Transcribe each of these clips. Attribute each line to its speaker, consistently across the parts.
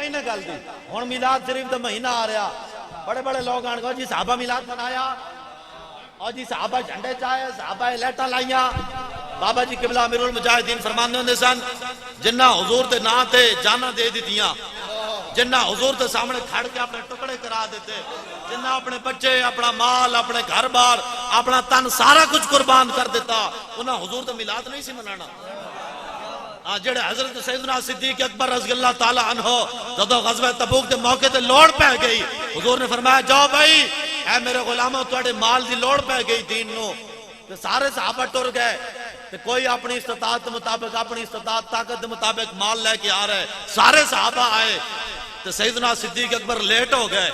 Speaker 1: ہی نہ گل دی ہن میلاد شریف دا مہینہ آ رہا بڑے بڑے لوگ آن گے جی صحابہ میلاد منایا اور جی صحابہ جھنڈے چاہے صحابہ لیٹا لائیاں بابا جی قبلہ امیر المجاہدین فرماندے ہوندے سن جنہ حضور دے نا تے جانا دے دیتیاں جنہ حضور دے سامنے کھڑ کے اپنے ٹکڑے کرا دیتے جنہ اپنے بچے اپنا مال اپنے گھر بار اپنا تن سارا کچھ قربان کر دیتا انہاں حضور دے میلاد نہیں سی منانا جڑے حضرت سیدنا صدیق اکبر رضی اللہ تعالیٰ عنہ جدو غزوہ تبوک دے موقع تے لوڑ پہ گئی حضور نے فرمایا جاؤ بھائی اے میرے غلاموں تواڈے مال دی لوڑ پہ گئی دین نو تے سارے صحابہ ٹر گئے تے کوئی اپنی استطاعت مطابق اپنی استطاعت طاقت دے مطابق مال لے کے آ رہے سارے صحابہ آئے تے سیدنا صدیق اکبر لیٹ ہو گئے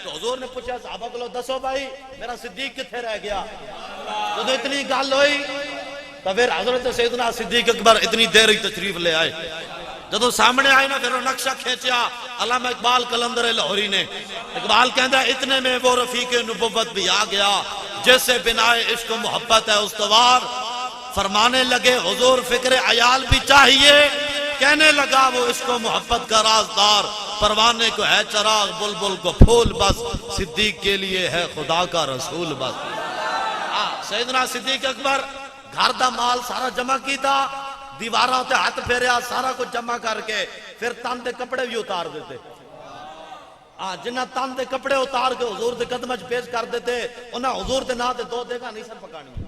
Speaker 1: تو حضور نے پوچھا صحابہ کو دسو بھائی میرا صدیق کتھے رہ گیا جدو اتنی گل ہوئی تو پھر حضرت سیدنا صدیق اکبر اتنی دیر ہی تشریف لے آئے جدو سامنے آئے نا پھر وہ نقشہ کھینچیا علامہ اقبال قلندر لاہوری نے اقبال کہتا ہے اتنے میں وہ رفیق نبوت بھی آ گیا جیسے بنائے عشق و محبت ہے استوار فرمانے لگے حضور فکر عیال بھی چاہیے کہنے لگا وہ عشق و محبت کا رازدار پروانے کو ہے چراغ بلبل کو پھول بس صدیق کے لیے ہے خدا کا رسول بس سیدنا صدیق اکبر گھر دا مال سارا جمع کیتا دیواراں تے ہاتھ پھیریا سارا کچھ جمع کر کے پھر تن دے کپڑے بھی اتار دیتے جنہ تن دے کپڑے اتار کے حضور دے قدمہ پیش کر دیتے انہاں حضور دے نا تے دو دیگا نہیں سن پکانی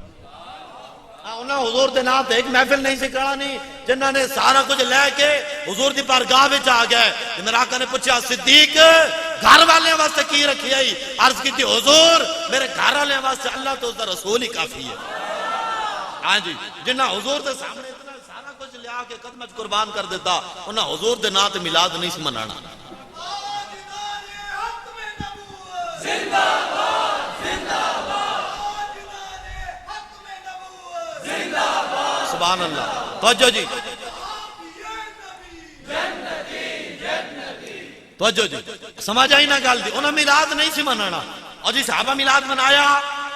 Speaker 1: انہاں حضور دے نا تے ایک محفل نہیں سکھانا نہیں جنہ نے سارا کچھ لے کے حضور دی بارگاہ وچ آ گئے میرے آقا نے پوچھا صدیق گھر والے واسطے کی رکھی آئی عرض کی تھی حضور میرے گھر والے واسطے اللہ تو اس دا رسول ہی کافی ہے ہاں جی جنہ حضور دے سامنے اتنا سارا کچھ لیا کے قدمت قربان کر دیتا انہاں حضور دے نا تے میلاد نہیں منانا زندہ باد زندہ باد زندہ باد سبحان اللہ توجہ جی توجہ جی سمجھ آئی نہ گل دی انہاں میلاد نہیں سی منانا اور جی صحابہ میلاد منایا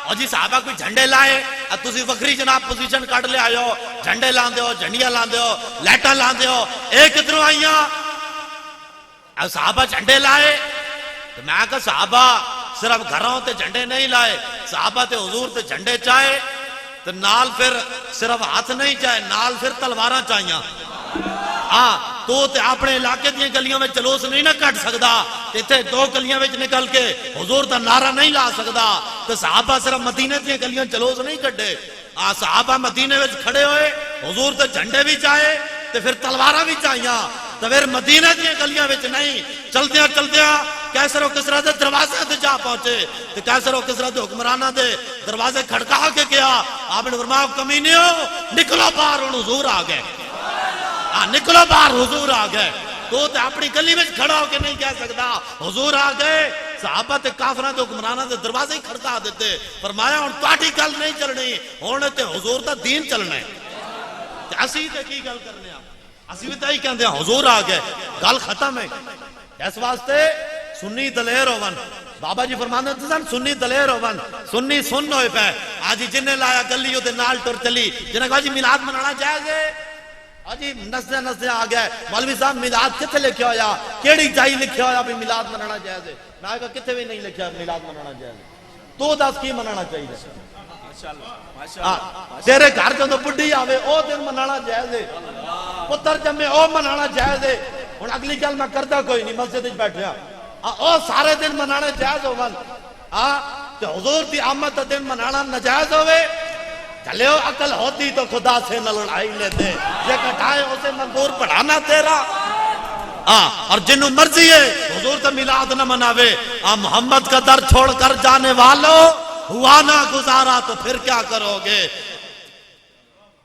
Speaker 1: اور جی صحابہ کوئی جھنڈے لائے تسی وکری جناب پوزیشن کٹ لے آئے ہو جھنڈے لاندے ہو جھنڈیاں لاندے ہو لیٹاں لاندے ہو ایک ادھروں آئیاں صحابہ جھنڈے لائے تو میں کہا صحابہ صرف گھروں تے جھنڈے نہیں لائے صحابہ تے حضور تے جھنڈے چاہے تو نال پھر صرف ہاتھ نہیں چاہے نال پھر تلواراں چاہیاں تو تے اپنے علاقے دیاں گلیوں میں جلوس نہیں نہ کٹ سکدا تے دو گلیاں وچ نکل کے حضور دا نعرہ نہیں لا سکدا تے صحابہ صرف مدینے دیاں گلیاں جلوس نہیں کڈے صحابہ مدینے وچ کھڑے ہوئے حضور تے جھنڈے بھی چاہے تے پھر تلواراں بھی چاہیاں تے پھر مدینے دیاں گلیاں وچ نہیں چلدیاں کیسر و کسرا دے دروازے تے جا پہنچے تے کیسر و کسرا دے حکمراناں دے دروازے کھڑکا کے گیا آپ نے فرمایا کمینیو نکلو باہر ہن حضور آ گئے نکلو باہر حضور آ گئے تو تے اپنی گلی میں کھڑا ہو کے نہیں کہہ سکتا حضور آ گئے صحابہ تے کافراں تے حکمراناں دے دروازے ہی کھڑکا دیتے فرمایا ہن تہاڈی گل نہیں چلنی ہن تے حضور دا دین چلنا ہے تے اسی تے کی گل کرنے اسی بھی تے ہی کہندے حضور آ گئے گل ختم ہے اس واسطے سنی دلیر ہون بابا جی فرماندے سن سنی دلیر ہون سنی سن ہوئے پے آج جن لایا گلی او دے نال ٹر چلی جنہاں کہا جی میلاد منانا جائز ہے جی نسدے آ گئے مولوی صاحب میلاد کتنے لکھیا ہویا کیڑی جائی لکھیا ہویا بھی میلاد منانا جائز ہے میں کہا کتنے بھی نہیں لکھیا میلاد منانا جائز ہے تو دس کی منانا چاہیے تیرے گھر جو بڈھی آوے او دن منانا جائز ہے پتر جمے او منانا جائز ہے ہن اگلی گل میں کردا کوئی نہیں مسجد وچ بیٹھیا او سارے دن منانے جائز ہون تے حضور دی آمد دا دن منانا ناجائز ہوئے چلے ہو عقل ہوتی تو خدا سے نہ لڑائی لیتے یہ کٹائے اسے منظور پڑھانا تیرا اور جنہوں مرضی ہے حضور تو میلاد نہ مناوے محمد کا در چھوڑ کر جانے والوں ہوا نہ گزارا تو پھر کیا کرو گے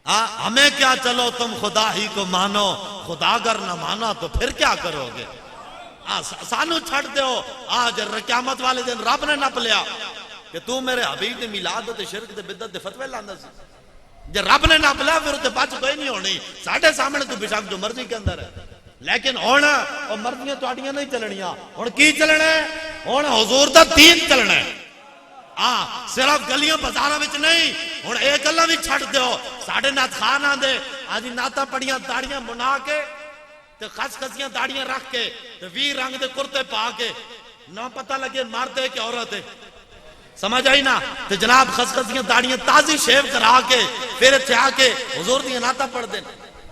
Speaker 1: ہمیں کیا چلو تم خدا ہی کو مانو خدا اگر نہ مانا تو پھر کیا کرو گے سانو چھڑ دیو آج قیامت والے دن رب نے نپ لیا کہ تو میرے حبیب دے میلاد تے شرک تے بدعت دے فتوی لاندا سی جے رب نے نپ لیا پھر تے بچ کوئی نہیں ہونی ساڈے سامنے تو بشک جو مرضی کے اندر ہے لیکن ہن او مرضیاں تواڈیاں نہیں چلنیاں ہن کی چلنا ہے ہن حضور دا دین چلنا ہے صرف گلیاں بازاراں وچ نہیں ہن اے گلاں وی چھڈ دیو ساڈے نات خان آندے آج نعتاں پڑھیاں تاڑیاں منا کے تے خس خسیاں داڑیاں رکھ کے تے 20 رنگ دے کرتے پا کے نہ پتہ لگے مرد ہے کہ عورت ہے، سمجھ آئی نا؟ تے جناب خس خسیاں داڑیاں تازی شیو کرا کے پھر اتھے آ کے حضور دی نعتاں پڑھ دے،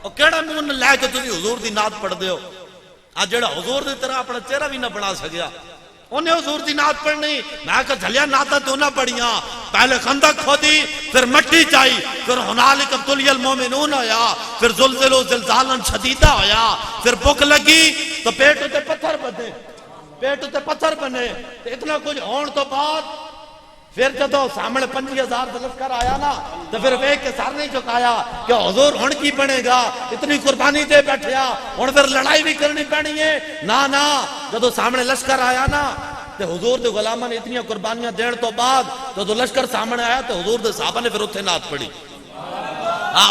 Speaker 1: اور کیڑا منہ لے کے تسی حضور دی نعت پڑھ دے ہو؟ جڑا حضور دی طرح اپنا چہرہ بھی نہ بنا سکیا انہیں حضور دی نعت پڑھنی، میں کہا جھلیا نعتاں تو نہ پڑھیاں، پہلے خندق کھودی، پھر مٹی چائی، پھر ہنالک ابتلی المومنون ہویا، پھر زلزلو زلزالا شدیدہ ہویا، پھر بھوک لگی تو پیٹ تے پتھر بنے، پیٹ تے پتھر بنے، اتنا کچھ ہون تو بعد پھر جدو سامنے 50,000 لشکر آیا نا تو پھر ایک کے سر نہیں چکایا کہ حضور ہن کی بنے گا، اتنی قربانی دے بیٹھیا ہن پھر لڑائی بھی کرنی پڑنی ہے، نا جدو سامنے لشکر آیا نا تے حضور دے غلاماں نے اتنی قربانیاں دین تو بعد جدو لشکر سامنے آیا تو حضور دے صحابہ نے پھر اتھے نعت پڑھی،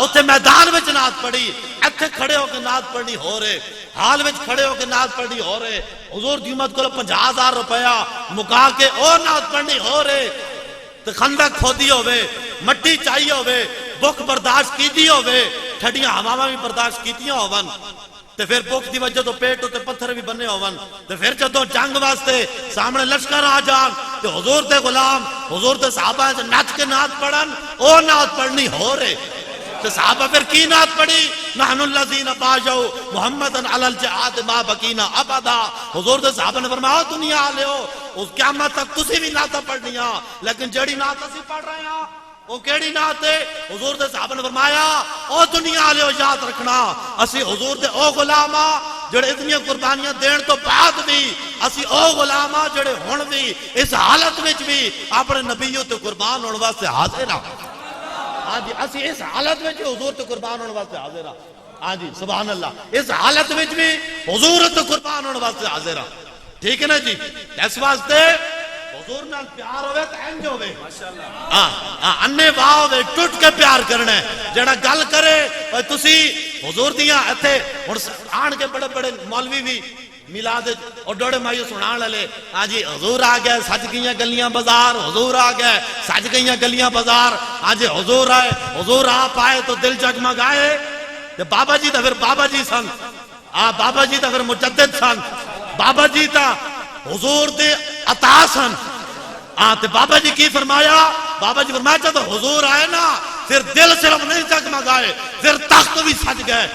Speaker 1: اتھے میدان وچ نعت پڑھی، اتھے کھڑے ہو کے نعت پڑھنی ہو رہے، حال وچ کھڑے ہو کے نعت پڑھنی ہو رہے، حضور دی امت کو 50,000 روپیہ مکا کے اور نعت پڑھنی ہو رہے، تو خندق کھودی ہوئے، مٹی چاہیے ہوئے، بھوک برداشت کیتی ہوئے، ٹھڈیاں ہواواں بھی برداشت کیتیاں ہوون، تے پھر بھوک دی وجہ تو پیٹ تے پتھر بھی بنے ہوون، تے پھر جدوں جنگ واسطے سامنے لشکر آ جان تے حضور دے غلام حضور دے صحابہ سے نچ کے نعت پڑھن، او نعت پڑھنی ہو رہے، تے صحابہ پھر کی نعت پڑھی؟ نحن الذین باجوا محمدن علی الجہاد ما بقینا ابدا، حضور دے صحابہ نے فرمایا دنیا والے ہو اس قیامت تک تسی بھی نعتاں پڑھنیاں، لیکن جڑی نعت اسی پڑھ رہے ہیں وہ کیڑی نعت ہے؟ حضور دے صحابہ نے فرمایا او دنیا والے ہو یاد رکھنا اسی حضور دے او غلام جڑے اتنی قربانیاں دین تو بعد بھی اسی او غلام جڑے ہن بھی اس حالت وچ بھی اپنے نبیوں تے قربان ہونے واسطے حاضر ہیں، ہاں جی اسی اس حالت میں حضور تے قربان ہونے واسطے حاضر ہاں، ہاں جی سبحان اللہ، اس حالت میں بھی حضور تے قربان ہونے واسطے حاضر ہاں، ٹھیک ہے نا جی؟ اس واسطے حضور نال پیار ہوئے تو انج ہوئے، انے واہ ہوئے ٹوٹ کے پیار کرنا ہے، جڑا گل کرے تسی حضور دیاں ایتھے ہن آن کے بڑے بڑے مولوی بھی میلاد اور ڈوڑے مائیو سنان لے، ہاں جی حضور آ گئے سج گئیاں گلیاں بازار، حضور آ گئے سج گئیاں گلیاں بازار، ہاں جی حضور آئے، حضور آپ آئے تو دل جگمگائے، بابا جی تا پھر بابا جی سن، بابا جی تا پھر مجدد سن، بابا جی تا حضور دے عطا سن، تے بابا جی کی فرمایا؟ بابا جی فرمایا جب حضور آئے نا پھر دل صرف نہیں جگمگائے، پھر تخت بھی سج گئے،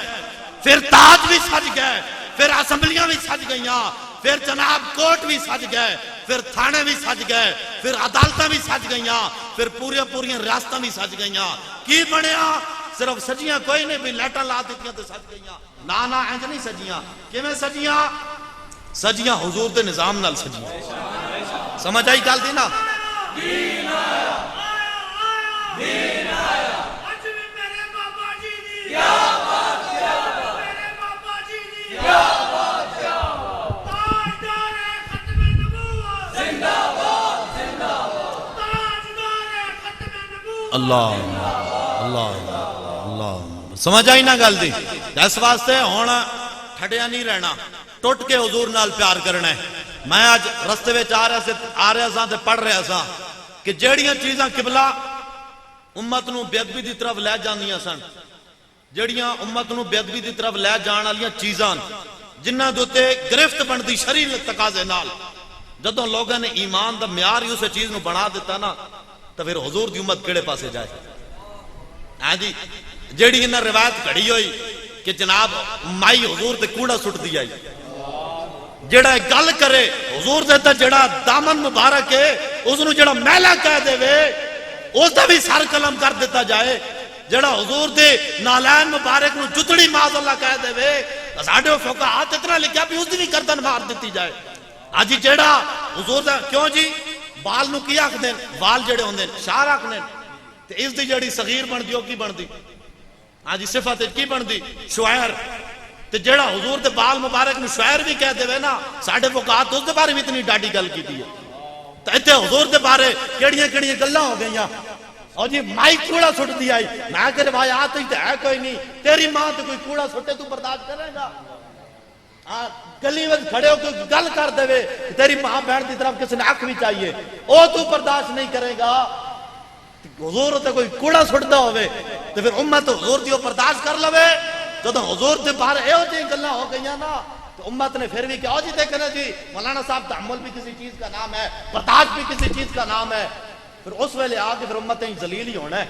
Speaker 1: پھر تاج بھی سج گئے، پھر اسمبلیاں بھی سج گئیاں، پھر جناب کوٹ بھی سج گئے، پھر تھانے بھی سج گئے، پھر عدالتیں بھی سج گئیاں، پھر پوریاں ریاستیں بھی سج گئیاں، کی بنیا؟ صرف سجیاں کوئی نہیں بھی لیٹاں لا دیتیاں تے سج گئیاں، نا انج نہیں سجیاں، کیویں سجیاں؟ سجیاں حضور دے نظام نال سجیاں، سمجھ آئی گل دی نا؟ دین آیا، دین آیا، اج بھی میرے بابا جی دی، کیا بات کیا، میرے بابا جی دی، کیا بات کیا، تاجدار ختم نبوت، زندہ باد، زندہ باد، تاجدار ختم نبوت، اللہ اللہ اللہ، سمجھ آئی نا گل دی؟ اس واسطے ہونا ٹھڑیا نہیں رہنا، ٹوٹ کے حضور نال پیار کرنا ہے۔ میں آج رستے وچ آ رہا سا تے پڑھ رہا سا کہ جیڑیاں چیزاں قبلہ امت نو بے ادبی دی طرف لے جاندیاں سن، جیڑیاں امت نو بے ادبی دی طرف لے جان والیاں چیزاں جنہاں دے اوتے گرفت بنتی شریعت تقاضے نال، جدوں لوگاں نے ایمان دا معیار ہی اس چیز نو بنا دیتا نا تو پھر حضور دی امت کیڑے پاسے جائے؟ ہاں جی جیڑی انہاں روایت کھڑی ہوئی کہ جناب مائی حضور تے کوڑا سٹ دی آئی، جڑا گل کرے حضور دے تے جڑا دامن مبارک ہے اس نو جڑا میلا کہہ دے وے اس دا بھی سر قلم کر دیتا جائے، جڑا حضور دے نالین مبارک نو جتڑی معاذ اللہ کہہ دے وے ساڈے فقہاء اتنا لکھیا بھی اس دی بھی گردن مار دیتی جائے، ہاں جی جڑا حضور دا کیوں جی بال نو کی آکھ دین؟ بال جڑے ہوندے شعر آکھ دین تے اس دی جڑی صغیر بن دی او کی بن دی؟ ہاں جی صفت کی بن دی؟ شعر، تے جڑا حضور دے بال مبارک نو شعر بھی کہہ دے وے نا ساڈے فقہاء اس دے بارے بھی اتنی ڈاڈی گل کیتی ہے، تے ایتھے حضور دے بارے کیڑیاں کیڑیاں گلاں ہو گئیاں، اور جی مائی کوڑا سٹ دی آئی، میں کہ روایات ہی تے ہے کوئی نہیں، تیری ماں تے کوئی کوڑا سٹے تو برداشت کرے گا؟ گلی میں کھڑے ہو کوئی گل کر دے وے تیری ماں بہن دی طرف کسی نے اکھ بھی چاہیے او تو برداشت نہیں کرے گا، حضور تے کوئی کوڑا سٹدا ہوئے تے پھر امت حضور دیو برداشت کر لوے، جدو حضور دے بارے ایو جی گلاں ہو گئیاں نا تو امت نے پھر بھی کہا جی دیکھنا جی مولانا صاحب تحمل بھی کسی چیز کا نام ہے، برداشت بھی کسی چیز کا نام ہے، پھر اس ویلے آ کے پھر امتیں ذلیل ہی ہونا ہے۔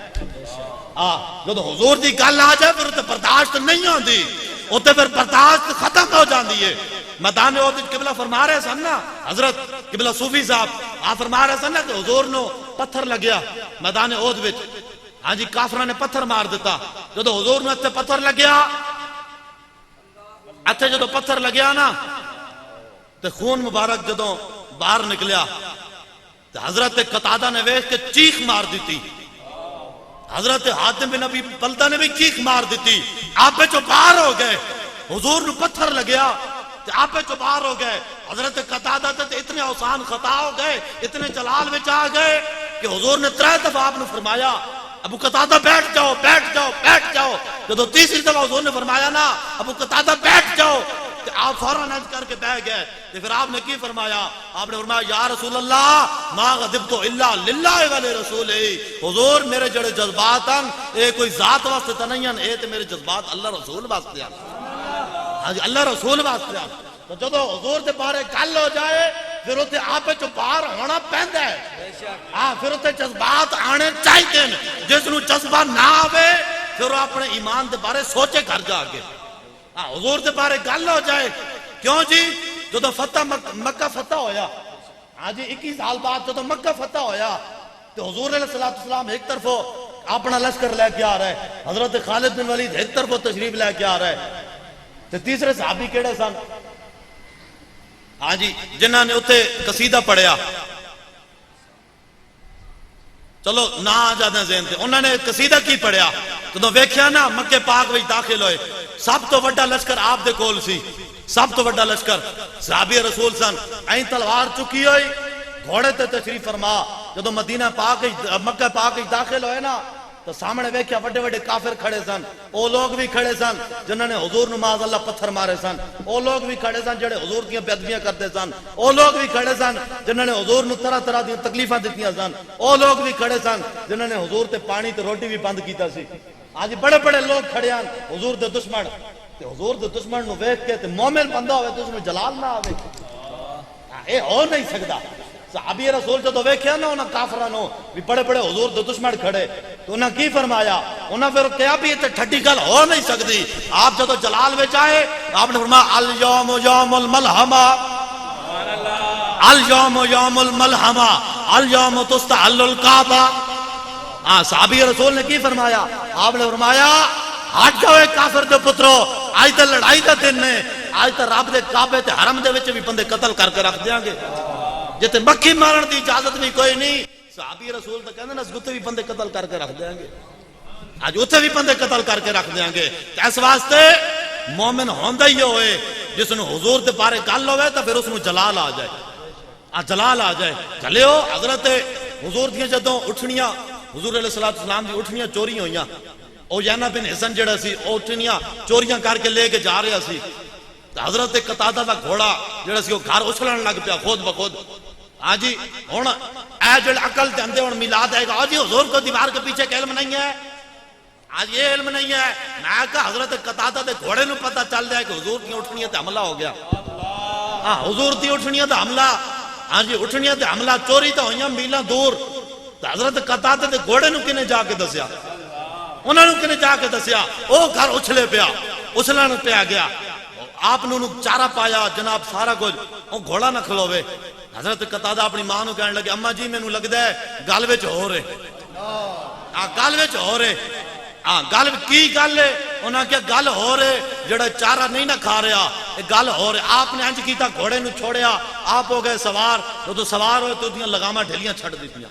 Speaker 1: جدو حضور دی گل آ جائے پھر تے برداشت نہیں ہوندی، اوتے پھر برداشت ختم ہو جاندی ہے۔ میدان احد قبلہ فرما رہے سن نا، حضرت قبلہ صوفی صاحب آپ فرما رہے سن نا کہ حضور نو پتھر لگیا میدان احد وچ، ہاں جی کافراں نے پتھر مار دیتا، جدو حضور نو اتنے پتھر لگیا، اتنے جدو پتھر لگیا نا تے خون مبارک جدو باہر نکلیا تے حضرت قتادہ نے ویکھ کے چیخ مار دیتی، حضرت حاتم بن ابی بلتہ نے بھی چیخ مار دیتی، آپ پہ جو باہر ہو گئے، حضور نو پتھر لگیا تے آپ پہ جو باہر ہو گئے، حضرت قتادہ تے اتنے آسان خطا ہو گئے، اتنے جلال وچ آ گئے کہ حضور نے 3 دفعہ آپ نے فرمایا ابو قتادہ بیٹھ جاؤ بیٹھ جاؤ بیٹھ جاؤ، جدو تیسری دفعہ حضور نے فرمایا نا ابو قتادہ بیٹھ جاؤ، کہ آپ فوراً عرض کر کے بیٹھ گئے، پھر آپ نے کی فرمایا؟ آپ نے فرمایا یا رسول اللہ ما غضبت الا للہ ولرسولہ، حضور میرے جڑے جذبات ہیں اے کوئی ذات واسطے تو نہیں ہیں، اے تے میرے جذبات اللہ رسول واسطے ہیں، ہاں جی اللہ رسول واسطے ہیں۔ تو جدو حضور دے بارے گل ہو جائے پھر اتنے آپ جو باہر ہونا پہندا ہے، ہاں پھر اتنے جذبات آنے چاہیے، جس نو جذبہ نہ آوے پھر وہ اپنے ایمان دے بارے سوچے گھر جا کے، ہاں حضور دے بارے گل ہو جائے، کیوں جی جدو فتح مکہ فتح ہویا، ہاں جی 21 سال بعد جدو مکہ فتح ہویا تو حضور علیہ السلام ایک طرف اپنا لشکر لے کے آ رہا ہے، حضرت خالد بن ولید ایک طرف تشریف لے کے آ رہا ہے، تو تیسرے صحابی کیڑے سن؟ ہاں جی جنہاں نے اتنے قصیدہ پڑھیا، چلو نہ آ جاتے ذہن تے، انہوں نے قصیدہ کی پڑھیا، جدو ویکھیا نا مکے پاک وچ داخل ہوئے، سب تو بڑا لشکر آپ دے کول سی، سب تو بڑا لشکر صحابی رسول سن، این تلوار چکی ہوئی گھوڑے تے تشریف فرما، جدو مدینہ پاک مکہ پاک داخل ہوئے نا تو سامنے ویکھیا بڑے بڑے کافر کھڑے سن، او لوگ بھی کھڑے سن جنہوں نے حضور نو معاذ اللہ پتھر مارے سن، او لوگ بھی کھڑے سن جڑے حضور کی بے ادبیاں کرتے سن، او لوگ بھی کھڑے سن جنہوں نے حضور نو طرح طرح دی تکلیفاں دتیاں سن، او لوگ بھی کھڑے سن جنہوں نے حضور تے پانی تے روٹی بھی بند کیتا سی، آج بڑے بڑے لوگ کھڑے ہیں حضور دے دشمن، تے حضور دے دشمن نو ویکھ کے تے مومن بندہ ہوئے تو اس میں جلال نہ آوے، اے ہو نہیں سکتا۔ صحابی رسول جدو ویکھیا نا انہاں کافراں نو بھی بڑے بڑے حضور دے دشمن کھڑے تو انہاں کی فرمایا؟ انہاں پھر کہا بھی تے ٹھڈی گل ہو نہیں سکتی، آپ جدو جلال وچ آئے آپ نے فرمایا الیوم یوم الملحمہ، الیوم یوم الملحمہ، الیوم تستحل الکعبہ، صحابی رسول نے کی فرمایا؟ آپ نے فرمایا ہٹ جاؤ کافر دے پترو، آج تے لڑائی دا دن ہے، آج تے رب دے کعبے تے حرم دے وچ بھی بندے قتل کر کے رکھ دیاں گے، جتے مکھی مارن دی اجازت بھی کوئی نہیں، صحابی رسول تو کہندے نا اتھے بھی بندے قتل کر کے رکھ دیاں گے، آج اتھے بھی بندے قتل کر کے رکھ دیاں گے، اس واسطے مومن ہوندا ہی ہوئے جس نو حضور دے بارے گل ہوئے تو پھر اس نو جلال آ جائے، جلال آ جائے۔ چلیو حضرت حضور دیاں جدوں اٹھنیاں حضور علیہ السلام دی اٹھنیاں چوری ہوئیاں، اویانا بن حسن جڑا سی اٹھنیاں چوریاں کر کے لے کے جا رہا سی، حضرت قتادہ دا گھوڑا جڑا سی وہ گھر اچھلن لگ پیا خود بخود، ہاں جی ہن اے جڑے عقل تے اندے ہن میلاد آئے گا، جی حضور کو دیوار کے پیچھے کا علم نہیں ہے، آج یہ علم نہیں ہے، میں کہا حضرت قتادہ دے گھوڑے نو پتہ چل جائے کہ حضور کی اٹھنیاں تے حملہ ہو گیا، ہاں حضور دی اٹھنیاں تے حملہ، ہاں جی اٹھنیاں تے حملہ چوری تے ہوئیاں میلاں دور، تے حضرت قتادہ دے گھوڑے نو کنے جا کے دسیا، انہوں نے کنے جا کے دسیا، او گھر اچھلے پیا، اچھلن پیا گیا، آپ نے چارہ پایا جناب سارا کچھ، وہ گھوڑا نہ کھلوے، حضرت قتادہ اپنی ماں نو کہنے لگے اما جی مینوں لگدا ہے گل وچ ہو رہے، گل وچ ہو رہے، گل کی گل ہے؟ انہاں کہا گل ہو رہے جڑا چارہ نہیں نہ کھا رہا، گل ہو رہے، آپ نے انج کیتا گھوڑے نو چھوڑیا، آپ ہو گئے سوار، تو سوار ہوئے تو دیاں لگاماں ڈھلیاں چھڑ دیتیاں،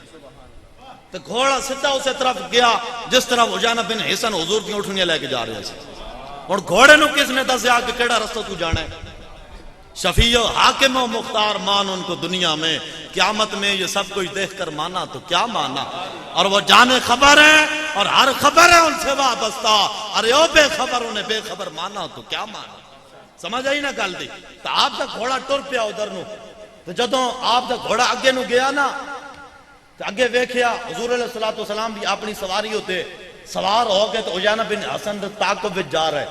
Speaker 1: تو گھوڑا سدھا اسے طرف گیا جس طرح اویانا بن حسن حضور کی اٹھنیاں لے کے جا رہے ہیں، اور گھوڑے نو کس نے دسیا کہ کیڑا رستہ تو جانا ہے؟ شفیع و حاکم و مختار مان ان کو دنیا میں، قیامت میں یہ سب کچھ دیکھ کر مانا تو کیا مانا، اور وہ جانے خبر ہے اور ہر خبر ہے ان سے وابستہ، ارے او بے خبر انہیں بے خبر مانا تو کیا مانا، سمجھ آئی نا گل دی؟ تو آپ دا گھوڑا ٹر پیا ادھر نو، تو جدوں آپ دا گھوڑا اگے نو گیا نا تو اگے ویکھیا حضور علیہ السلام بھی اپنی سواری ہوتے سوار ہو گئے، تو اویانا بن حسن تعاقب وچ جا رہے،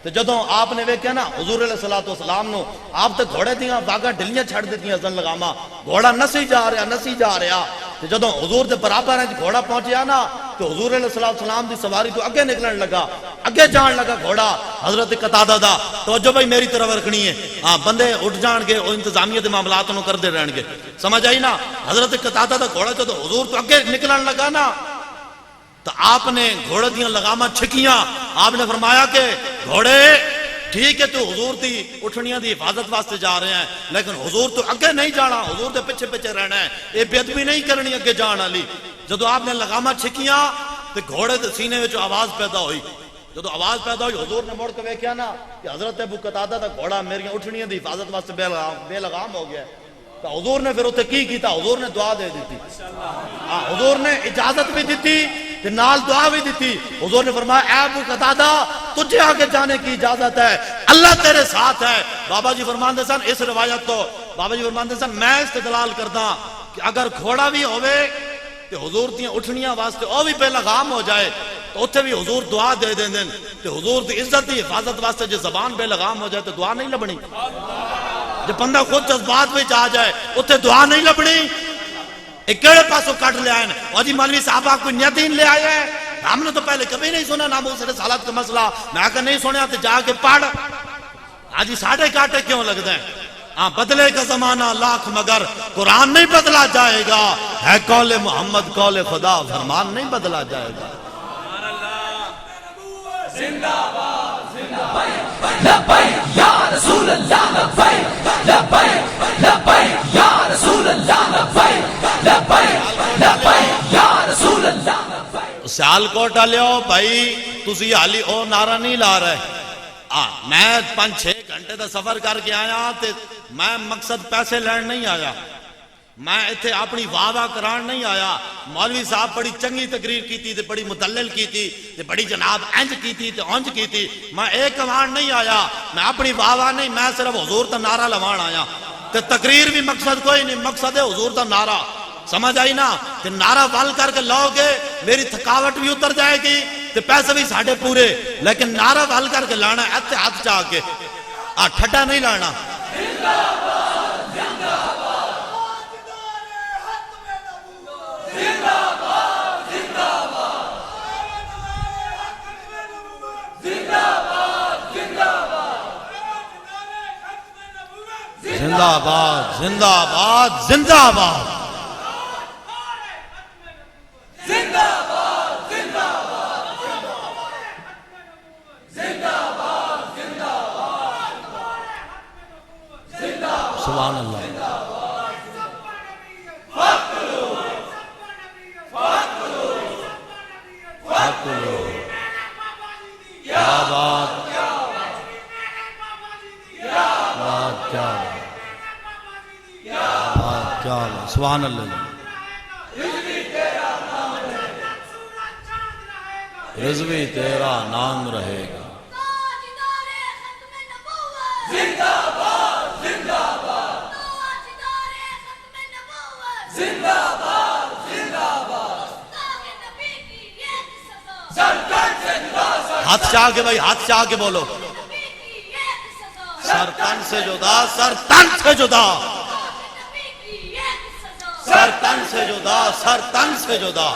Speaker 1: تے جدوں آپ نے ویکھیا نا حضور علیہ الصلوۃ والسلام نو آپ تے گھوڑے دیاں واگاں ڈلیاں چھڑ دتیاں زن لگاما گھوڑا نسی جا رہا تے جدوں حضور دے برابر وچ گھوڑا پہنچیا نا تو حضور علیہ الصلوۃ والسلام دی سواری تو اگے نکلن لگا اگے جان لگا گھوڑا حضرت قتادہ دا توجہ بھائی میری طرف رکھنی ہے ہاں بندے اٹھ جان گے اور انتظامیہ دے معاملات نو کردے رہن گے سمجھ آئی نا حضرت قتادہ دا گھوڑا جدوں حضور تو اگے نکلن لگا نا تو آپ نے گھوڑے دیاں لگاماں چھکیاں آپ نے فرمایا کہ گھوڑے ٹھیک ہے تو حضور دی اٹھنیاں دی حفاظت واسطے جا رہے ہیں لیکن حضور تو اگے نہیں جانا حضور دے پیچھے پیچھے رہنا ہے یہ بے ادبی نہیں کرنی اگے جان والی جدو آپ نے لگاماں چھکیاں تو گھوڑے دے سینے وچ آواز پیدا ہوئی جدو آواز پیدا ہوئی حضور نے مڑ کے ویکھیا نا کہ حضرت ابو قتادہ دا گھوڑا میری اٹھنیاں دی حفاظت واسطے بے لگام ہو گیا تو حضور نے پھر اتنے کی کیتا حضور نے دعا دے دیتی حضور نے اجازت بھی دیتی تے نال دعا بھی دیتی حضور نے فرمایا اے ابو قتادہ تجھے آگے جانے کی اجازت ہے اللہ تیرے ساتھ ہے بابا جی فرماندے سن اس روایت تو بابا جی فرماندے سن میں استدلال کردا کہ اگر گھوڑا بھی ہوئے تے حضور دیاں اٹھنیاں واسطے او بھی بے لگام ہو جائے تو اتھے بھی حضور دعا دے دیں دیں تے حضور دی عزت دی حفاظت واسطے جو زبان بے لگام ہو جائے تو دعا نہیں لبنی جب بندہ خود جذبات میں آ جائے اتنے دعا نہیں لبنی ایکڑے پاسوں کٹ لے آئے اور جی مولوی صاحب آپ کوئی نیتین لے آئے ہیں ہم نے تو پہلے کبھی نہیں سنا ناموس رسالت کا مسئلہ میں اگر نہیں سنیا تو جا کے پڑھ آج ساڑھے کاٹے کیوں لگتے ہیں ہاں بدلے کا زمانہ لاکھ مگر قرآن نہیں بدلا جائے گا ہے قول محمد قول خدا فرمان نہیں بدلا جائے گا
Speaker 2: زندہ باد زندہ باد لبیک یا رسول اللہ لبیک لبیک لبیک یا رسول اللہ لبیک لبیک لبیک یا رسول اللہ لبیک
Speaker 1: سیال کوٹ آلیو بھائی تسی حالی او نعرہ نہیں لا رہے میں 5-6 گھنٹے دا سفر کر کے آیا تے میں مقصد پیسے لین نہیں آیا میں اتھے اپنی واہ واہ کران نہیں آیا مولوی صاحب بڑی چنگی تقریر کی تھی تے بڑی مدلل کی تھی تے بڑی جناب انج کی تھی تے اونج کی تھی میں ایک کمان نہیں آیا میں اپنی واہ واہ نہیں میں صرف حضور تا نعرہ لوان آیا تے تقریر بھی مقصد کوئی نہیں مقصد ہے حضور تا نعرہ سمجھ آئی نا تے نعرہ وال کر کے لاؤ گے میری تھکاوٹ بھی اتر جائے گی تے پیسے بھی ساڑھے پورے لیکن نعرہ وال کر کے لانا ایتے ہاتھ چاہ کے ٹھٹا نہیں لانا زندہ باد زندہ باد زندہ باد
Speaker 2: زندہ باد زندہ باد زندہ باد زندہ باد
Speaker 1: سبحان اللہ کیا بات سبحان اللہ رضوی تیرا نام رہے گا
Speaker 2: زندہ باد زندہ باد زندہ باد زندہ باد سرکن سے جدا
Speaker 1: ہاتھ چاہ کے بھائی ہاتھ چاہ کے بولو سر تن سے جدا سر تن سے جدا سر تن سے جدا سر تن سے جدا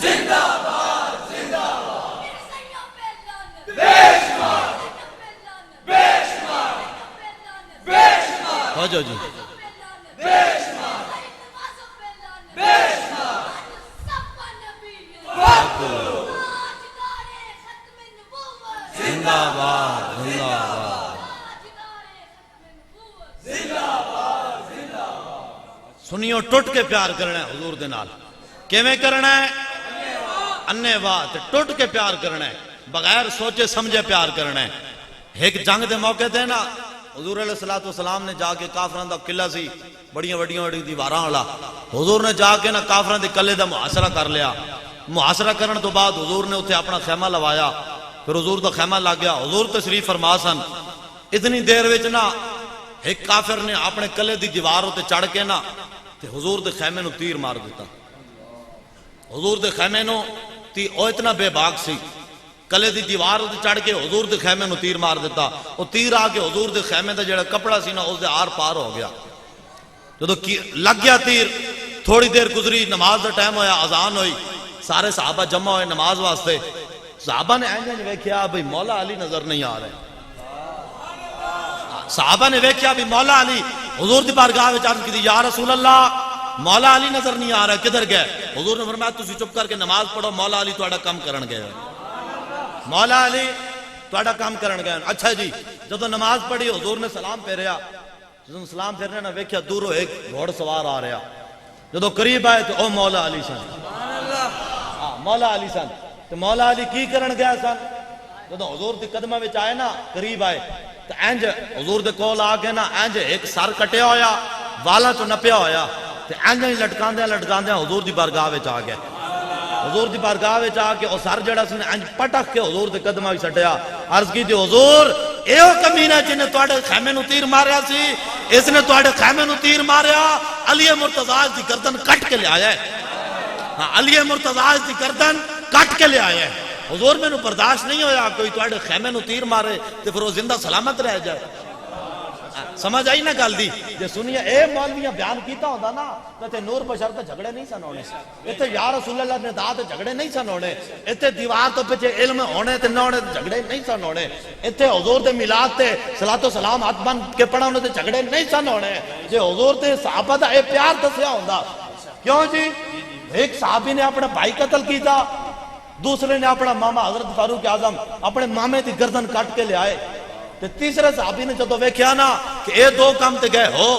Speaker 2: زندہ باد زندہ باد بے شمار بے شمار بے شمار
Speaker 1: ہو جو جی
Speaker 2: بے شمار بے شمار
Speaker 1: زندہ باد زندہ باد سنیو ٹوٹ کے پیار کرنا ہے حضور دے نال کیویں کرنا ہے انے واہ ٹوٹ کے پیار کرنا ہے بغیر سوچے سمجھے پیار کرنا ہے ایک جنگ دے موقع تے نا حضور علیہ الصلوۃ والسلام نے جا کے کافراں دا قلعہ سی بڑیاں وڈیاں دیواراں والا حضور نے جا کے نا کافراں دے قلعے دا محاصرہ کر لیا محاصرہ کرن تو بعد حضور نے اتنے اپنا خیمہ لوایا پھر حضور دا خیمہ لگ گیا حضور تشریف فرما سن اتنی دیر وچ نا ایک کافر نے اپنے قلعے دی دیوار تے چڑھ کے نا تے حضور دے خیمے نو تیر مار دیتا حضور دے خیمے نو او اتنا بے باک سی کلے دی دیوار تے چڑھ کے حضور دے خیمے نو تیر مار دیتا، وہ تیر آ کے حضور دے خیمے دا جڑا کپڑا سی نا اس دے آر پار ہو گیا۔ جدو لگ گیا تیر، تھوڑی دیر گزری، نماز دا ٹائم ہویا، اذان ہوئی، سارے صحابہ جمع ہوئے نماز واسطے۔ صحابہ نے اینج ویکھیا بھئی مولا علی نظر نہیں آ رہے، صحابہ نے ویکھیا بھی مولا علی، حضور دی بارگاہ وچ عرض کی یا رسول اللہ مولا علی نظر نہیں آ رہا، کدھر گئے؟ حضور نے فرمایا تسی چپ کر کے نماز پڑھو، مولا علی تہاڈا کام کرن گئے، مولا علی تہاڈا کام کرن گئے۔ اچھا جی، جدو نماز پڑھی حضور نے سلام پھیریا، جدو سلام پھیرنے نہ ویکھیا دوروں ایک گھوڑ سوار آ رہا، جدو قریب آئے تو او مولا علی سن، مولا علی سن۔ تو مولا علی کی کرن گیا سن؟ جدو حضور دی قدمہ وچ آئے نا، قریب آئے تو اینج حضور دے کول آ کے نا اینج ایک سر کٹیا ہویا، والا تو نپیا ہویا، تو اینج لٹکاندیاں لٹکاندیاں حضور دی بارگاہ وچ آ گئے۔ حضور دی بارگاہ وچ آ کے او سر جڑا سی انج پٹک کے حضور دے قدماں وچ سٹیا، عرض کی حضور ایو کمینہ جن نے تواڈے خیمے نو تیر ماریا سی، اس نے تواڈے خیمے نو تیر ماریا، علی مرتضیٰ دی گردن کٹ کے لے آیا ہے، ہاں علی مرتضیٰ دی گردن کٹ کے لے آیا ہے۔ حضور میں نو برداشت نہیں ہویا کوئی تواڈے خیمے نو تیر مارے تے پھر وہ زندہ سلامت رہ جائے۔ سمجھ آئی نا گل دی؟ جے سنیا اے مولویاں بیان کیتا ہوندا نا تے نور بشر تے جھگڑے نہیں سن ہونے، ایتھے یا رسول اللہ نے دا تے جھگڑے نہیں سن ہونے، ایتھے دیوار تو پیچھے علم ہونے تے نہ ہونے تے جھگڑے نہیں سن ہونے، ایتھے حضور دے میلاد تے صلاۃ و سلام ہاتھ بن کے پڑھاونے تے جھگڑے نہیں سن ہونے۔ جے حضور تے صحابہ دا اے پیار دسیا ہوندا، کیوں جی ایک صحابی نے اپنا بھائی قتل کیتا، دوسرے نے اپنا ماما حضرت فاروق اعظم اپنے مامے دی گردن کٹ کے لے آئے، تے تیسرے صحابی نے جدو ویکھیا نا کہ اے دو کام تے گئے ہو،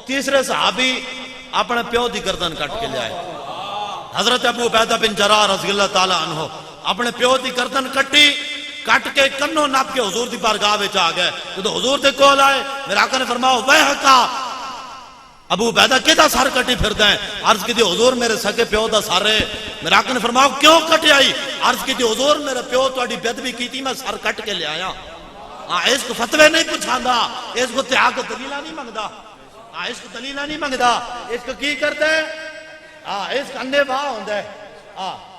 Speaker 1: تیسرے صحابی اپنے پیو دی گردن کٹ کے لے آئے۔ حضرت ابو عبیدہ بن جراح رضی اللہ تعالی عنہ اپنے پیو دی گردن کٹی، کٹ کے کنوں ناپ کے حضور دی بارگاہ وچ آ گئے۔ جدو حضور دے کول آئے میرے آقا نے فرمایا ویحکا ابو عبیدہ کیدا سر کٹی پھردا ہے؟ عرض کی حضور میرے سکے پیو دا سر ہے۔ میرے آقا نے فرمایا کیوں کٹی آئی؟ عرض کی حضور میرے پیو تہاڈی بےادبی کیتی، میں سر کٹ کے لے آیا۔ اس کو فتوے نہیں پوچھاندا، اس کو تیاگ دلیلہ نہیں منگدا، اس کو دلیلہ نہیں منگدا، اس کو کی کرتا ہے؟ اس کا اندے باہ ہوندا ہے،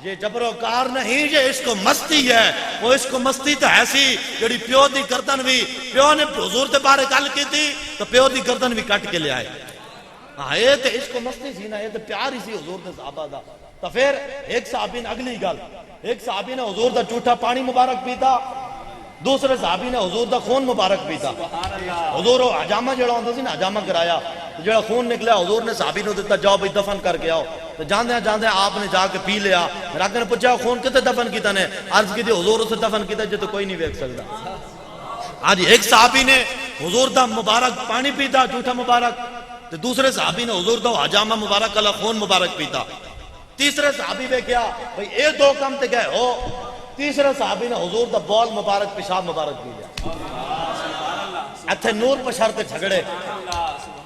Speaker 1: یہ جبر و کار نہیں، یہ اس کو مستی ہے۔ وہ اس کو مستی تو ایسی جڑی پیو دی گردن بھی، پیو نے حضور دے بارے گل کی تھی تو پیو دی گردن بھی کٹ کے لے آئے۔ یہ تو اس کو مستی سی نا، یہ تو پیار ہی سی حضور دے صحابہ دا۔ تو پھر ایک صحابی نے اگلی گل، ایک صحابی نے حضور دا جھوٹا پانی مبارک پیتا، دوسرے صحابی نے حضور دا خون مبارک پیتا۔ حضور حجامہ جڑا ہوندا سی نا، حجامہ کرایا، جڑا خون نکلیا حضور نے صحابی نو دتا جاؤ بھئی دفن کر کے آؤ۔ تو جاندے جاندے آپ نے جا کے پی لیا۔ راکے نے پوچھا خون کتے دفن کیتا نے؟ عرض کی حضور اسے دفن کیتا جے تو کوئی نہیں ویکھ سکدا۔ آج ایک صحابی نے حضور دا مبارک پانی پیتا جھوٹا مبارک، تو دوسرے صحابی نے حضور دا حجامہ مبارک والا خون مبارک پیتا۔ تیسرے صحابی نے کیا بھئی اے دو کم تے گئے ہو، تیسرے صحابی نے حضور دا بول مبارک پیشاب مبارک پی لیا۔ ایتھے نور پشر تے جھگڑے،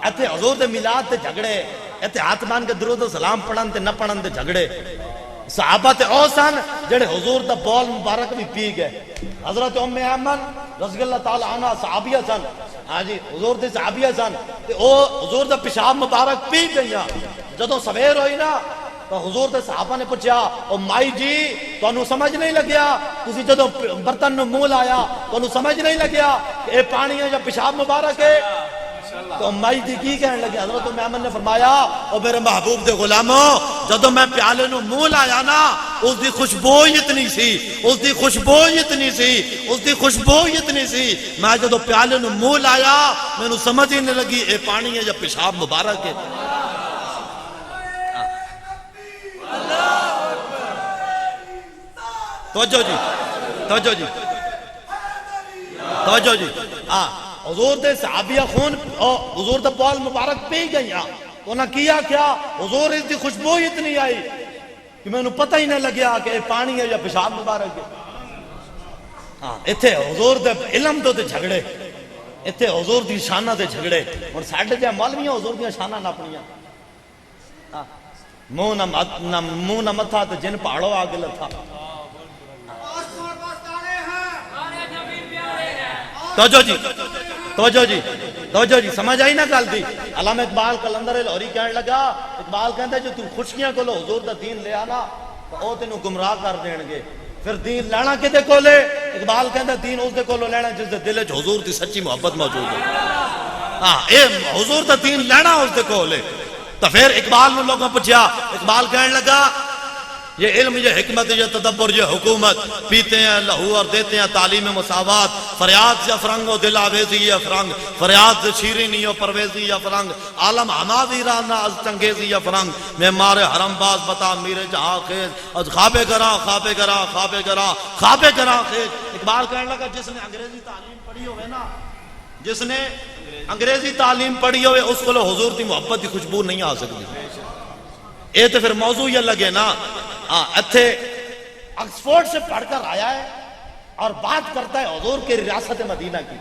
Speaker 1: ایتھے حضور دے میلاد تے جھگڑے، ایتھے ہاتھ مان کے درود و سلام پڑھن تے نہ پڑھن تے جھگڑے۔ صحابہ تے او سن جڑے حضور دا بول مبارک بھی پی گئے۔ حضرت ام ایمن رضی اللہ تعالی عنہ صحابیہ سن، ہاں جی حضور دے صحابیہ سن، تے او حضور دا پیشاب مبارک پی گئیاں۔ جدوں سویر ہوئی نا تو حضور دے صحابہ نے پوچھا او مائی جی تانوں سمجھ نہیں لگیا، تسی جدوں برتن نو منہ لایا تانوں سمجھ نہیں لگیا کہ اے پانی ہے یا پیشاب مبارک ہے؟ تو مائی جی کی کہنے لگے؟ حضرت ام ایمن نے فرمایا او میرے محبوب دے غلاموں، جدوں میں پیالے نو منہ لایا نا اس دی خوشبو اتنی سی، اس دی خوشبو اتنی سی، اس دی خوشبو اتنی سی، میں جدوں پیالے نو منہ لایا مینوں سمجھ ہی نہیں لگی اے پانی ہے یا پیشاب مبارک ہے۔ توجہ جی، توجہ جی، توجہ جی، حضور دے صحابیہ خون حضور دا بول مبارک پی گئی، انہاں کیا کیا؟ حضور اس دی خوشبو اتنی آئی کہ میں انہوں پتہ ہی نہیں لگیا کہ پانی ہے یا پیشاب مبارک ہے۔ اتھے حضور دے علم تو تے جھگڑے، اتھے حضور دی شانہ تے جھگڑے، اور ساڈے تے مولویاں حضور دی شانہ نہ اپنیاں، منہ نہ متھا تے جن پہاڑوں آگے لتھا۔ توجہ جی، توجہ جی، توجہ جی، سمجھ آئی نا گل دی؟ علامہ اقبال کلندر لاہوری کہنے لگا، اقبال کہندا جو تو خوشیاں کو حضور دا دین لے آنا تو او تینوں گمراہ کر دین گے، پھر دین لینا کدے کولے؟ اقبال کہندا دین اس دے کولوں لینا جس دے دل وچ حضور دی سچی محبت موجود ہے. ہاں اے حضور دا دین لینا اس دے کولے. تو پھر اقبال نے لوگوں پوچھا، اقبال کہنے لگا یہ علم، یہ حکمت، یہ تدبر، یہ حکومت، پیتے ہیں لہو اور دیتے ہیں تعلیم مساوات، فریاد سے افرنگ و دل آویزی یا فرنگ، فریاد سے شیرینی و پرویزی یا فرنگ، عالم ہمادی رانا از چنگیزی یا فرنگ، میں مارے حرم باز بتا میرے جہاں خیز، از خوابے گراں خوابے گراں خوابے گراں خوابے گراں خیز. اقبال کہنے لگا جس نے انگریزی تعلیم پڑھی ہوئے نا، جس نے انگریزی تعلیم پڑھی ہوئے اس کو حضور کی محبت کی خوشبو نہیں آ سکتی. اے تو پھر موضوع یہ لگے نا، اتھے آکسفورڈ سے پڑھ کر آیا ہے اور بات کرتا ہے حضور کے ریاست مدینہ کی.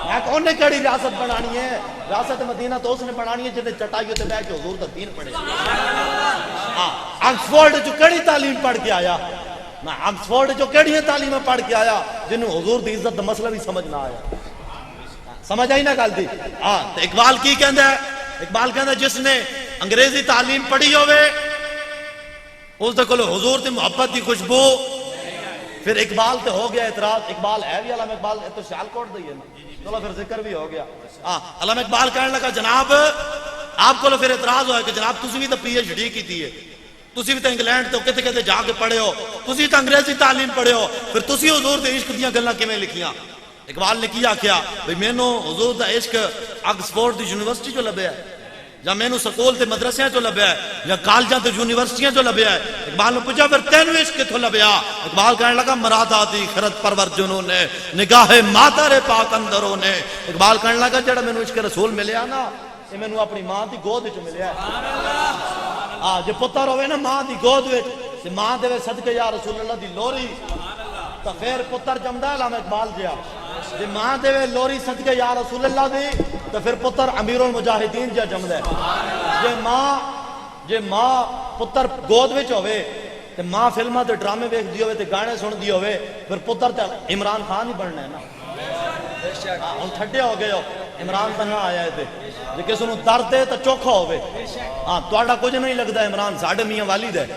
Speaker 1: میں کون نے کڑی ریاست بنانی ہے؟ ریاست مدینہ تو اس نے بنانی ہے جنہیں چٹائیوں تے بیٹھ کے حضور کا دین پڑھے. آکسفورڈ جو کڑی تعلیم پڑھ کے آیا نا، آکسفورڈ جو کڑی تعلیم پڑھ کے آیا جنہوں حضور دی عزت دا مسئلہ بھی سمجھ نہ آیا. سمجھ آئی نا گل دی؟ تو اقبال کی کہندا ہے؟ اقبال کہندا ہے جس نے انگریزی تعلیم پڑھی ہوئے اس دے کولو حضور دی محبت دی خوشبو. پھر اقبال تے ہو گیا اعتراض. اقبال ہے بھی علامہ اقبال تو سیالکوٹ دی ہے نا، چلو پھر ذکر بھی ہو گیا. علامہ اقبال کہنے لگا جناب آپ کو پھر اعتراض ہوا کہ جناب تسی بھی تو پی ایچ ڈی کی ہے، تسی بھی تو انگلینڈ تو کتے کتے جا کے پڑھے ہو، تسی تو انگریزی تعلیم پڑھے ہو، پھر تسی حضور دے عشق دیاں گلاں کیویں لکھیاں؟ اقبال نے کیا بھئی مینوں حضور دا عشق آکسفورڈ دی یونیورسٹی جو لبیا ہے، یا مینوں سکول تے مدرسیاں جو لبیا ہے، یا کالجاں تے یونیورسٹیاں جو لبیا ہے. اقبال نے پوچھا پھر تینوں عشق کتھوں لبیا؟ اقبال کہنے لگا مراد آتی خرد پرور جنوں نے نگاہ مادر پاک اندروں نے. اقبال کہنے لگا جڑا مینوں عشق رسول ملیا نا یہ مینوں اپنی ماں دی گود وچ ملیا ہے. جے پتر ہوئے نا ماں دی گود وچ تے ماں دے صدقے یا رسول اللہ دی لوری تو پھر پتر جمدا ہے. علامہ اقبال جیا جے ماں دے لوری صدقے یا رسول اللہ دی تو پھر پتر امیر المجاہدین جا جمدا ہے. جے ماں پتر گود وچ ہوئے تے ماں فلماں تے ڈرامے ویکھ دی ہوئے تے گانے سن دی ہوئے پھر پتر تے عمران خان ہی بننا ہے نا. ہن ٹھڈے ہو گئے ہو، عمران تے نہ آیا ہے تے جے کسے نوں درد ہے تے چوکھا ہوئے. تہاڈا کچھ نہیں لگدا عمران ساڈے میاں والد ہے.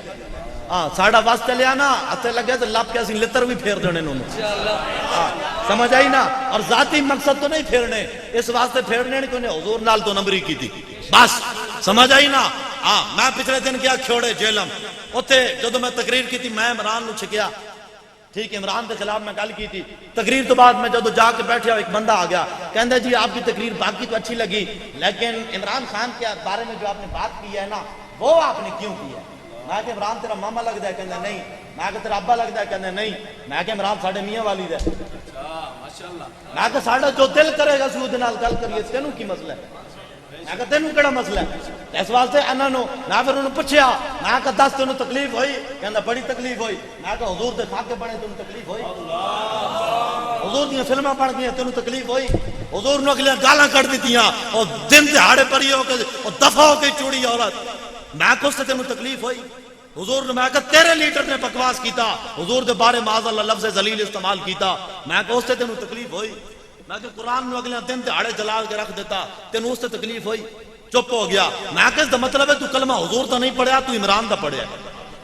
Speaker 1: ساڈا وس چلیا نا ہتھے لگے تے لپ کے اسی لتر بھی پھیر دینے انہوں. سمجھ آئی نا؟ اور ذاتی مقصد تو نہیں پھیرنے، اس واسطے پھیرنے نہیں کوئی نے حضور نال تو نمبری کی تھی بس. سمجھ آئی نا؟ میں پچھلے دن گیا کھوڑے جیلم، اوتھے جدوں میں تقریر کی تھی میں عمران نو چھکیا، ٹھیک عمران کے خلاف میں گل کی تھی. تقریر تو بعد میں جدوں جا کے بیٹھیا ایک بندہ آ گیا کہندا جی آپ کی تقریر باقی تو اچھی لگی لیکن عمران خان کے بارے میں جو آپ نے بات کی ہے نا وہ آپ نے کیوں کی ہے؟ میں کہ عمران تیرا ماما لگتا ہے؟ کہندا نہیں. میں کہ تیرا ابا لگتا ہے؟ کہندا نہیں. میں کہ عمران ساڈے میاں والد ہے. میں کہ ساڈا جو دل کرے گا سود نال گل کریے، تینوں کی مسئلہ ہے؟ میں کہ تینوں کیڑا مسئلہ ہے؟ اس واسطے انہاں نو میں پھر انہوں پوچھیا میں کہ دس تینوں تکلیف ہوئی؟ کہندا بڑی تکلیف ہوئی. میں کہ حضور دے خاکے بنے تینوں تکلیف ہوئی؟ حضور دیاں فلماں بن گئیاں تینوں تکلیف ہوئی؟ حضور نو اگلیاں گالاں کڈ دتیاں اور دن دہاڑے پری ہو کے دفع ہو کے چوڑی عورت. میں کہ اس سے تینوں تکلیف ہوئی؟ حضور نے میں کہ تیرے لیڈر نے بکواس کیتا، حضور دے بارے معاذ اللہ لفظ ذلیل استعمال کیتا. میں کہ اس سے تینوں تکلیف ہوئی؟ میں کہ قرآن نو اگلے دن دہاڑے جلال کے رکھ دیتا، تینوں اس سے تکلیف ہوئی؟ چپ ہو گیا. میں کہ اس دا مطلب ہے تو کلمہ حضور دا نہیں پڑھیا، تو عمران دا پڑھیا.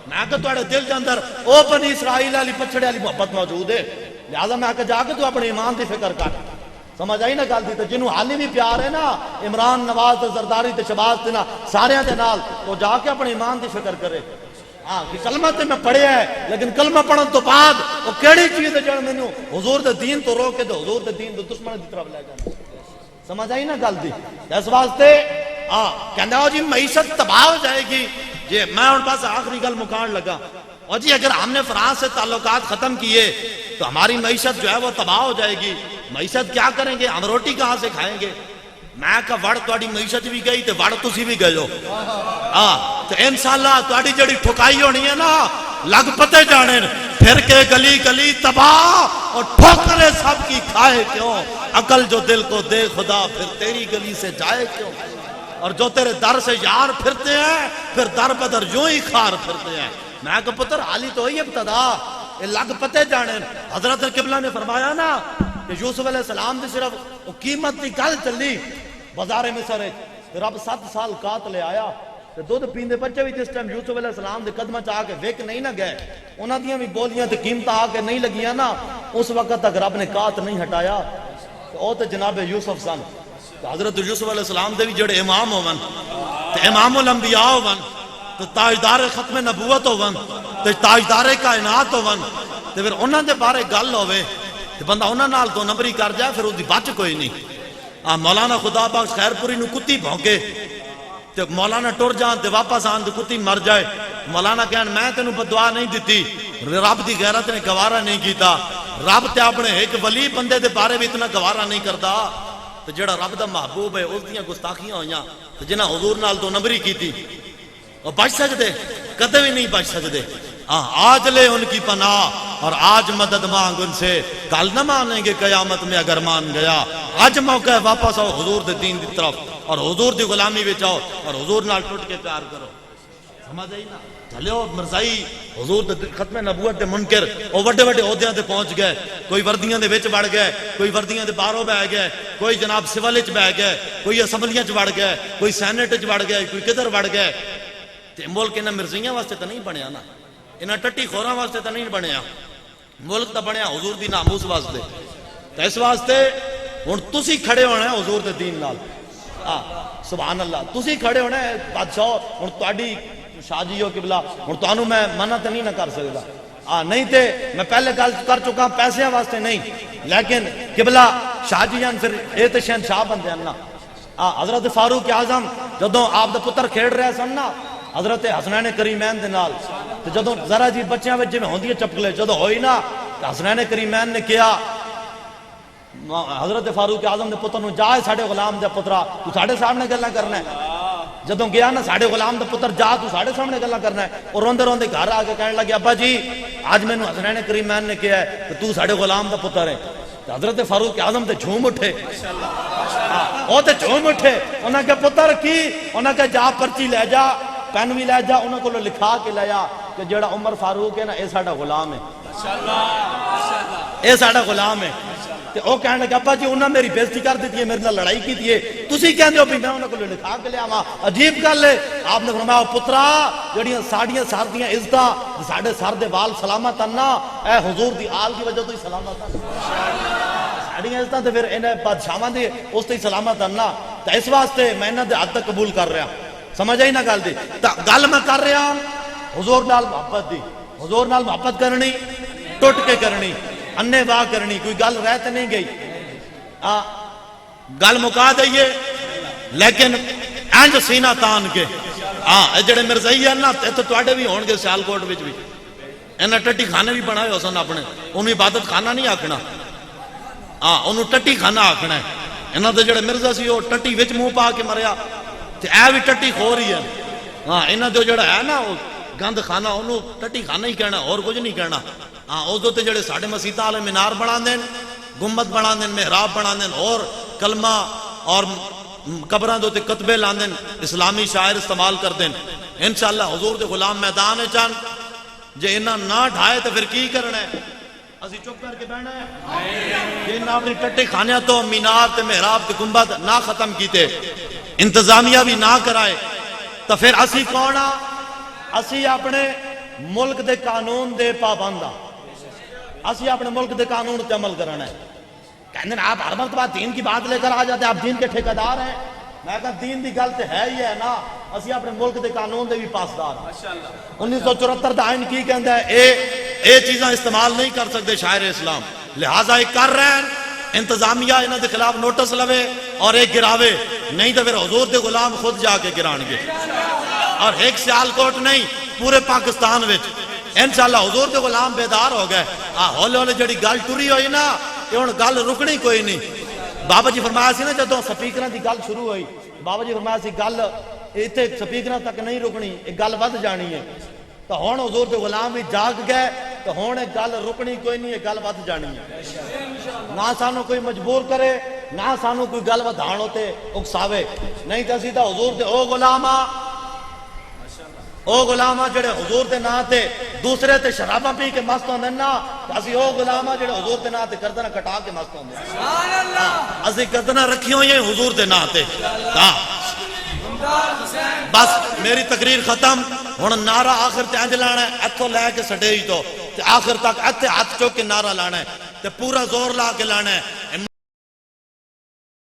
Speaker 1: میں کہ تواڈے دل دے اندر او بنی اسرائیل والی پچھڑے والی محبت موجود ہے، لہذا میں کہ جا کے تو اپنے ایمان دی فکر کر. سمجھ آئی نا گل دی؟ تے جنوں حالی بھی پیار ہے نا عمران نواز تے زرداری تے شہباز تے نا سارے دے نال تو جا کے اپنے ایمان دی فکر کرے. کہ کلمہ تے میں پڑھیا ہے لیکن کلمہ پڑھن تو بعد وہ کیڑی چیز ہے جڑ مینوں حضور دے دین تو روک کے تے حضور دے دین دے دشمن دی طرف لے جانا. سمجھ آئی نا گل دی؟ اس واسطے کہندا جی معیشت تباہ ہو جائے گی. جی میں ہن بس آخری گل مکان لگا. اور جی اگر ہم نے فرانس سے تعلقات ختم کیے تو ہماری معیشت جو ہے وہ تباہ ہو جائے گی. معیشت کیا کریں گے؟ ہم روٹی کہاں سے کھائیں گے؟ میں کہا وڑ تواڈی معیشت بھی گئی تے وڑ تسی بھی گئے ہو. تو انشاءاللہ تواڈی جڑی ٹھکائی ہونی ہے نا لگ پتے جانے پھر کے گلی گلی تباہ اور ٹھوکریں سب کی کھائے کیوں؟ عقل جو دل کو دے خدا پھر تیری گلی سے جائے کیوں؟ اور جو تیرے در سے یار پھرتے ہیں پھر در بدر یوں ہی خار پھرتے ہیں. میں کہا پتر حالی تو ہوئی ابتدا، یہ لگ پتے جانے. حضرت قبلہ نے فرمایا نا کہ یوسف علیہ السلام دی صرف قیمت کی گل چلی بازار مصر رب 7 سال کات لے آیا تے دودھ پیندے بچے بھی جس ٹائم یوسف علیہ السلام دے قدماں چ آ کے وک نہیں نہ گئے انہاں دیاں بھی بولیاں تے قیمتاں آ کے نہیں لگیاں نا اس وقت تک رب نے کات نہیں ہٹایا او تے جناب یوسف سن حضرت یوسف علیہ السلام دے بھی جڑے امام ہون تے امام الانبیاء ہون تے تاجدار ختم نبوت ہون تے تاجدار کائنات ہون تے پھر انہاں دے بارے گل ہوے تے بندہ انہاں نال دو نمبری کر جائے پھر اودی بچ کوئی نہیں مولانا خدا بخش خیر پوری نو کتی بھونکے تے مولانا ٹر جان تے واپس آن تے کتی مر جائے مولانا کہن میں تینوں بدعا نہیں دیتی رب دی غیرت نے گوارا نہیں کیتا رب تے اپنے ایک ولی بندے دے بارے بھی اتنا گوارا نہیں کرتا تے جڑا رب دا محبوب ہے اس دیاں گستاخیاں ہویاں تے جنہاں حضور نال دو نمبری کیتی وہ بچ سکدے کدے بھی نہیں بچ سکدے آج لے ان کی پناہ اور آج مدد مانگ ان سے کل نہ مانیں گے قیامت میں اگر مان گیا آج موقع ہے واپس آؤ حضور دے دین دی طرف اور حضور دی غلامی وچ آؤ اور حضور نال ٹوٹ کے پیار کرو سمجھ آئی نا چلو مرزائی حضور دے ختم نبوت دے منکر او وڈے وڈے عہدیاں تے پہنچ گئے کوئی وردیاں دے وچ وڑ گئے کوئی وردیاں دے باہروں بیٹھ گئے کوئی جناب سول وچ بیٹھ گئے کوئی اسمبلیاں وچ وڑ گئے کوئی سینٹ وچ وڑ گئے کوئی کدھر وڑ گئے تے ملک انہاں مرزیاں واسطے تے نہیں بنیا نا انہاں ٹٹی خوراں واسطے تے نہیں بنیا ملک تے بنیا حضور دی ناموس واسطے تے اس واسطے ہن تسی کھڑے ہونا ہے حضور دے دین نال سبحان اللہ تسی کھڑے ہونا ہے بادشاہ ہن تہاڈی شاہ جی ہو قبلہ ہن تانوں میں منع تے نہیں نہ کر سکدا نہیں تے میں پہلے گل کر چکا پیسے واسطے نہیں لیکن قبلہ شاہ جی پھر اے تے شہنشاہ بندے ہیں نا حضرت فاروق اعظم جدوں آپ دا پتر کھیڑ رہے سن نا حضرت حسنین کریمین دے نال تے جدوں ذرا جی بچیاں وچ جویں ہوندی ہے چپکلے جدوں ہوئی نا تے حسنین کریمین نے کیا حضرت فاروق اعظم دے پتر نو جا ساڈے غلام دے پترا تو ساڈے سامنے گلاں کرنا ہے جدوں گیا نا ساڈے غلام دے پتر جا تو ساڈے سامنے گلاں کرنا ہے اور روندے روندے گھر آ کے کہنے لگے ابا جی آج مینوں حسنین کریمین نے کہا ہے کہ تو ساڈے غلام دا پتر ہے حضرت فاروق اعظم تے جھوم اٹھے او تے جھوم اٹھے انہاں کہ پتر کی انہاں کہ جا پرچی لے جا پین بھی لے جا انہوں کو لکھا کے لیا کہ جڑا عمر فاروق ہے نا اے ساڈا غلام ہے اے ساڈا غلام ہے تے او کہنے لگا ابا جی انہاں میری بےزتی کر دیتی ہے میرے نال لڑائی کی ہے تسی کہندے ہو بھی میں انہاں کو لکھا کے لیا وا عجیب گل ہے آپ نے فرمایا پترا جڑیاں ساڈیاں سر دیاں عزتاں ساڈے سر دے وال سلامت ہیں نا اے حضور دی آل دی وجہ تو ہی سلامت ہیں ساڈیاں عزتاں تے پھر انہاں بادشاہاں دی اس تے ہی سلامت ہیں نا تے اس واسطے میں انہاں دے حد تک قبول کر رہا سمجھ آئی نا گل دی گل میں کر رہا حضور نال محبت دی حضور نال محبت کرنی ٹوٹ کے کرنی انے واہ کرنی کوئی گل رہ تے نہیں گئی گل مکا دئیے لیکن انج سینہ تان کے جڑے مرزائی ہیں نا تے تواڈے بھی ہون گے سیالکوٹ وچ بھی انہاں ٹٹی خانے بھی بنائے ہو سن اپنے انہوں عبادت خانہ نہیں آکھنا انہوں ٹٹی خانہ آکھنا ہے انہاں دے جڑے مرزا سی وہ ٹٹی وچ منہ پا کے مریا تے اے بھی ٹٹی خور ہی ہے انہاں دے جڑا ہے نا گند خانہ انہوں ٹٹی خانہ ہی کہنا اور کچھ نہیں کہنا اس دے جڑے ساڈے مسیتاں والے مینار بنا دین گنبد بنا دین محراب بنا دین اور کلمہ اور قبراں دے کتبے لا دین اسلامی شاعر استعمال کر دین انشاءاللہ حضور دے غلام میدان چان جے انہاں نہ ڈھائے تو پھر کی کرنا ہے اسی چپ کر کے بیٹھنا ہے جے انہاں اپنی ٹٹی خانیاں تو مینار تے محراب تے گنبد نہ ختم کیتے انتظامیہ بھی نہ کرائے تو پھر اسی کون اسی اپنے ملک دے قانون دے پابند اسی اپنے ملک دے قانون تے عمل کرنا ہے کہنے آپ ہر مرتبہ دین کی بات لے کر آ جاتے ہیں آپ دین کے ٹھیکیدار ہیں میں کہا دین دی گل تے ہے ہی ہے نا اسی اپنے ملک دے قانون دے بھی پاسدار 1974 دا آئین کی کہندا ہے اے چیزاں استعمال نہیں کر سکتے شاعر اسلام لہٰذا ایک کر رہے ہیں انتظامیہ انہاں دے خلاف نوٹس لوے اور ایک گراوے نہیں تو پھر حضور دے غلام خود جا کے گران گے اور ایک سیالکوٹ نہیں پورے پاکستان وچ انشاءاللہ حضور دے غلام بیدار ہو گئے ہولے ہولے جڑی گل ٹری ہوئی نا یہ ہن گل رکنی کوئی نہیں بابا جی فرمایا سی نا جدوں سپیکراں دی گل شروع ہوئی بابا جی فرمایا سی گل ایتھے سپیکراں تک نہیں رکنی ایک گل ود جانی ہے تو ہن حضور دے غلام بھی جاگ گئے تو ہن ایک گل رکنی کوئی نہیں ایک گل ود جانی ہے نہ سانو کوئی مجبور کرے نہ سانو کوئی گل ودھان ہوتے اکساوے نہیں تو اسی تا حضور دے او غلامہ جڑے حضور دے نا تے دوسرے تے شراباں پی کے مست ہوندے نا اسی او غلامہ جڑے حضور دے نا تے گردناں کٹا کے مست ہوندے سبحان اللہ اسی گردناں رکھی ہوئی ہیں حضور دے نا تے بس میری تقریر ختم ہن نعرہ آخر تے انج لانا ہے اتھوں لے کے سٹیج تو تے آخر تک اتھے ہاتھ چوک کے نعرہ لانا ہے تے پورا زور لا کے لانا ہے